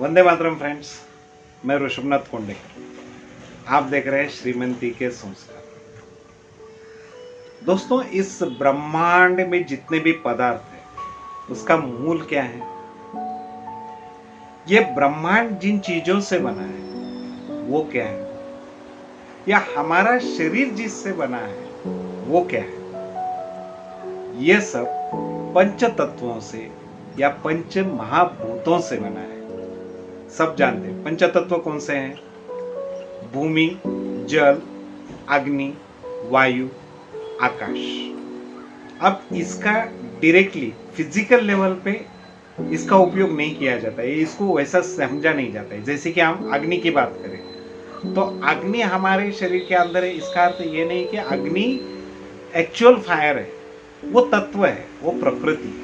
Vande Mataram friends. मैं ऋषभनाथ कोंडेकर, आप देख रहे हैं श्रीमंती के संस्कार। दोस्तों, इस ब्रह्मांड में जितने भी पदार्थ हैं उसका मूल क्या है? ये ब्रह्मांड जिन चीजों से बना है वो क्या है? या हमारा शरीर जिससे बना है वो क्या है? ये सब पंच तत्वों से या पंच महाभूतों से बना है। सब जानते हैं पंच तत्व कौन से हैं? भूमि, जल, अग्नि, वायु, आकाश। अब इसका डायरेक्टली फिजिकल लेवल पे इसका उपयोग नहीं किया जाता है, इसको वैसा समझा नहीं जाता है। जैसे कि हम अग्नि की बात करें तो अग्नि हमारे शरीर के अंदर है, इसका अर्थ ये नहीं कि अग्नि एक्चुअल फायर है, वो तत्व है, वो प्रकृति है।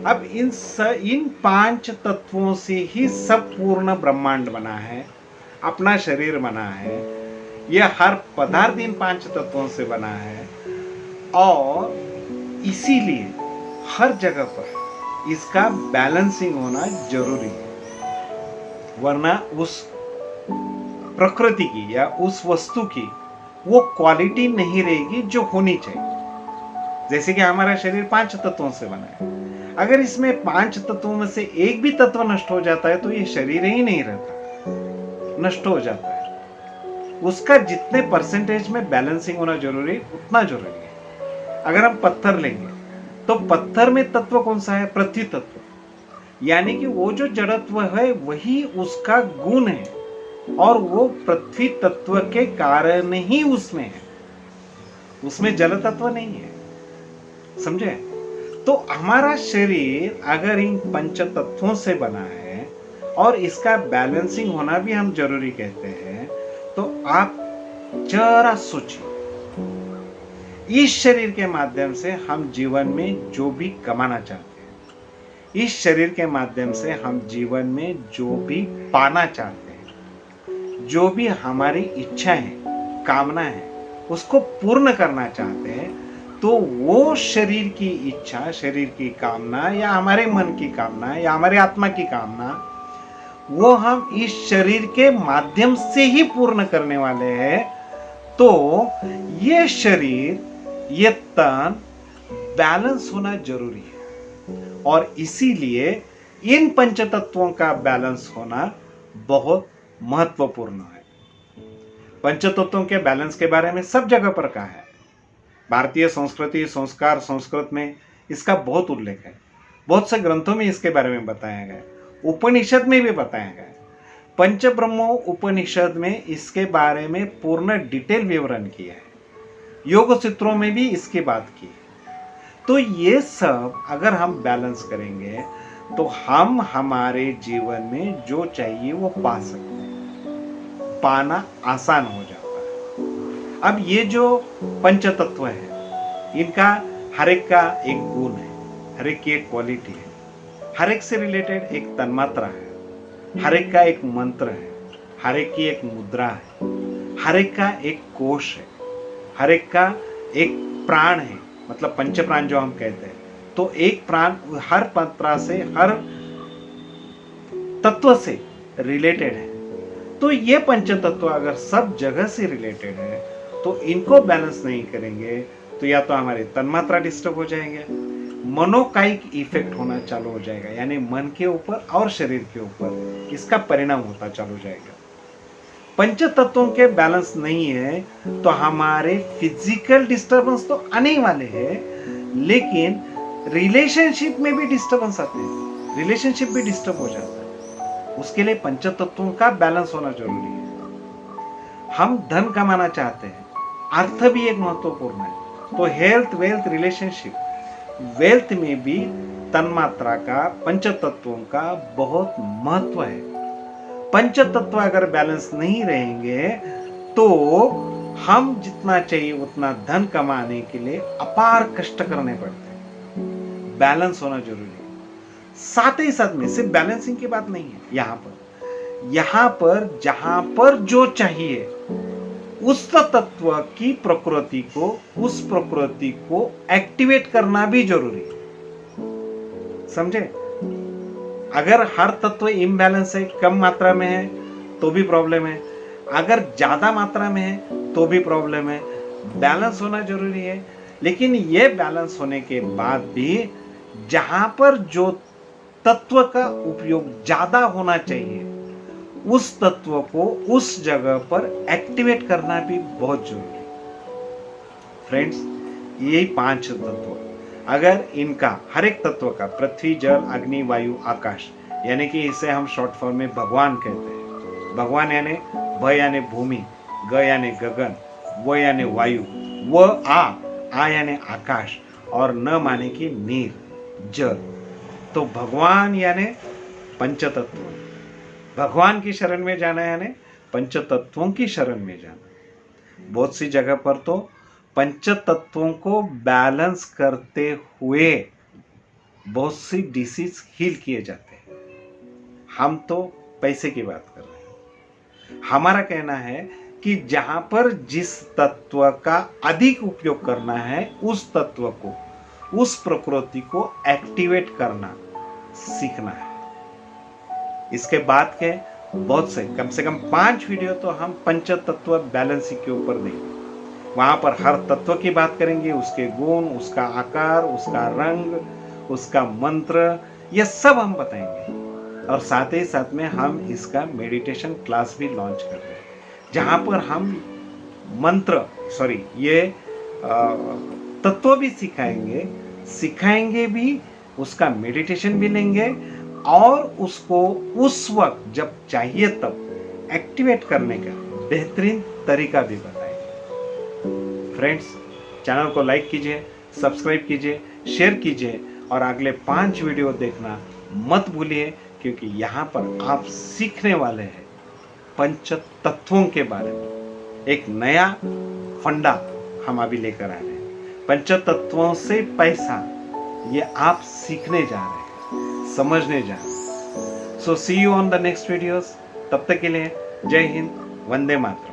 अब इन पांच तत्वों से ही सब पूर्ण ब्रह्मांड बना है, अपना शरीर बना है, यह हर पदार्थ इन पांच तत्वों से बना है। और इसीलिए हर जगह पर इसका बैलेंसिंग होना जरूरी है, वरना उस प्रकृति की या उस वस्तु की वो क्वालिटी नहीं रहेगी जो होनी चाहिए। जैसे कि हमारा शरीर पांच तत्वों से बना है, अगर इसमें पांच तत्वों में से एक भी तत्व नष्ट हो जाता है तो ये शरीर ही नहीं रहता, नष्ट हो जाता है। उसका जितने परसेंटेज में बैलेंसिंग होना जरूरी उतना जरूरी है। अगर हम पत्थर लेंगे तो पत्थर में तत्व कौन सा है? पृथ्वी तत्व। यानी कि वो जो जड़त्व है वही उसका गुण है, और वो पृथ्वी तत्व के कारण ही उसमें है, उसमें जल तत्व नहीं है। समझे? तो हमारा शरीर अगर इन पंच तत्वों से बना है और इसका बैलेंसिंग होना भी हम जरूरी कहते हैं, तो आप जरा सोचिए, इस शरीर के माध्यम से हम जीवन में जो भी कमाना चाहते हैं, इस शरीर के माध्यम से हम जीवन में जो भी पाना चाहते हैं, जो भी हमारी इच्छा है, कामना है, उसको पूर्ण करना चाहते हैं, तो वो शरीर की इच्छा, शरीर की कामना, या हमारे मन की कामना, या हमारे आत्मा की कामना, वो हम इस शरीर के माध्यम से ही पूर्ण करने वाले हैं। तो ये शरीर, ये तन बैलेंस होना जरूरी है, और इसीलिए इन पंच तत्वों का बैलेंस होना बहुत महत्वपूर्ण है। पंच तत्वों के बैलेंस के बारे में सब जगह पर कहा है। भारतीय संस्कृति संस्कार संस्कृत में इसका बहुत उल्लेख है, बहुत से ग्रंथों में इसके बारे में बताया गया, उपनिषद में भी बताया गया। पंच ब्रह्मो उपनिषद में इसके बारे में पूर्ण डिटेल विवरण किया है, योग सूत्रों में भी इसकी बात की है। तो ये सब अगर हम बैलेंस करेंगे तो हम हमारे जीवन में जो चाहिए वो पा सकते हैं, पाना आसान हो जाता है। अब ये जो पंच तत्व है, इनका हर एक का एक गुण है, हर एक की एक क्वालिटी है, हर एक से रिलेटेड एक तन्मात्रा है, हर एक का एक मंत्र है, हर एक की एक मुद्रा है, हर एक का एक कोश है, हर एक का एक प्राण है, मतलब पंच प्राण जो हम कहते हैं। तो एक प्राण हर मात्रा से, हर तत्व से रिलेटेड है। तो ये पंच तत्व अगर सब जगह से रिलेटेड है तो इनको बैलेंस नहीं करेंगे तो या तो हमारी तन्मात्रा डिस्टर्ब हो जाएंगे, मनोकायिक इफेक्ट होना चालू हो जाएगा, यानी मन के ऊपर और शरीर के ऊपर इसका परिणाम होता चालू जाएगा। पंच तत्वों के बैलेंस नहीं है तो हमारे फिजिकल डिस्टर्बेंस तो आने ही वाले हैं, लेकिन रिलेशनशिप में भी डिस्टर्बेंस आते हैं, रिलेशनशिप भी डिस्टर्ब हो जाता है। उसके लिए पंच तत्वों का बैलेंस होना जरूरी है। हम धन कमाना चाहते हैं, अर्थ भी एक महत्वपूर्ण है, तो हेल्थ, वेल्थ, रिलेशनशिप, वेल्थ में भी तन्मात्रा का, पंच तत्वों का बहुत महत्व है। पंच तत्व अगर बैलेंस नहीं रहेंगे तो हम जितना चाहिए उतना धन कमाने के लिए अपार कष्ट करने पड़ते हैं। बैलेंस होना जरूरी है। साथ ही साथ में सिर्फ बैलेंसिंग की बात नहीं है, यहाँ पर जहां पर जो चाहिए उस तत्व की प्रकृति को, उस प्रकृति को एक्टिवेट करना भी जरूरी है। समझे? अगर हर तत्व इम्बैलेंस है, कम मात्रा में है तो भी प्रॉब्लम है, अगर ज्यादा मात्रा में है तो भी प्रॉब्लम है। बैलेंस होना जरूरी है, लेकिन ये बैलेंस होने के बाद भी जहां पर जो तत्व का उपयोग ज्यादा होना चाहिए उस तत्व को उस जगह पर एक्टिवेट करना भी बहुत जरूरी है। फ्रेंड्स, यही 5 तत्व, अगर इनका हर एक तत्व का पृथ्वी, जल, अग्नि, वायु, आकाश, यानी कि इसे हम शॉर्ट फॉर्म में भगवान कहते हैं। भगवान यानी भ यानी भूमि, ग यानी गगन, व यानी वायु, व आ यानी आकाश, और न माने कि नीर, जल। तो भगवान यानी पंचतत्व, भगवान की शरण में जाना यानी पंचतत्वों की शरण में जाना। बहुत सी जगह पर तो पंचतत्वों को बैलेंस करते हुए बहुत सी डिसीज हील किए जाते हैं। हम तो पैसे की बात कर रहे हैं। हमारा कहना है कि जहां पर जिस तत्व का अधिक उपयोग करना है उस तत्व को, उस प्रकृति को एक्टिवेट करना सीखना है। इसके बाद के बहुत से कम 5 वीडियो तो हम पंचतत्व बैलेंसिंग के ऊपर देंगे। वहां पर हर तत्व की बात करेंगे, उसके गुण, उसका आकार, उसका रंग, उसका मंत्र, ये सब हम बताएंगे। और साथ ही साथ में हम इसका मेडिटेशन क्लास भी लॉन्च कर रहे हैं, जहां पर हम ये तत्व भी सिखाएंगे भी, उसका मेडिटेशन भी लेंगे और उसको उस वक्त जब चाहिए तब एक्टिवेट करने का बेहतरीन तरीका भी बताएंगे। फ्रेंड्स, चैनल को लाइक कीजिए, सब्सक्राइब कीजिए, शेयर कीजिए और अगले 5 वीडियो देखना मत भूलिए, क्योंकि यहाँ पर आप सीखने वाले हैं पंच तत्वों के बारे में। एक नया फंडा हम अभी लेकर आ रहे हैं। पंच तत्वों से पैसा, ये आप सीखने जा रहे हैं, समझने जा रहे हैं। So see you on the next videos. तब तक के लिए जय हिंद, वंदे मातरम।